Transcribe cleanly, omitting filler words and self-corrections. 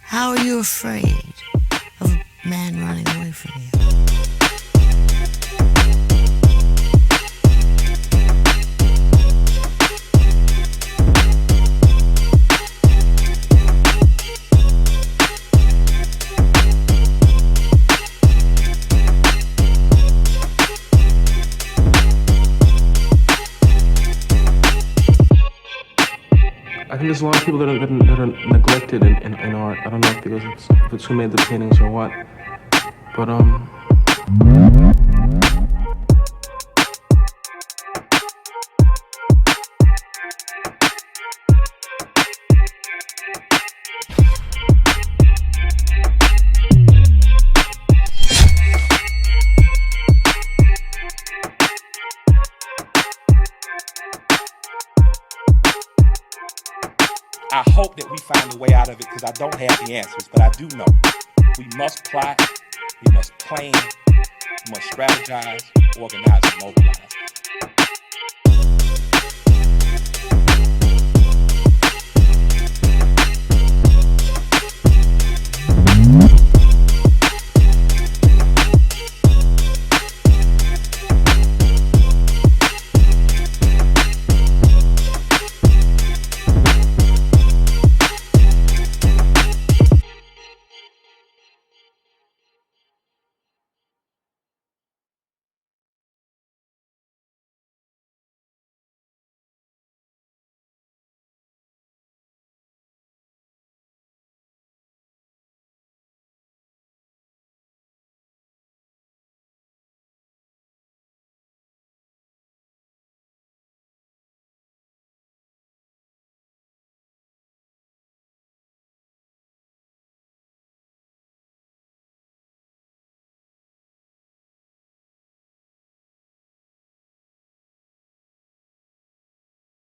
How are you afraid of a man running away from you? I think there's a lot of people that are neglected in art. I don't know if it's who made the paintings or what, but I hope that we find a way out of it because I don't have the answers, but I do know we must plot, we must plan, we must strategize, organize, and mobilize.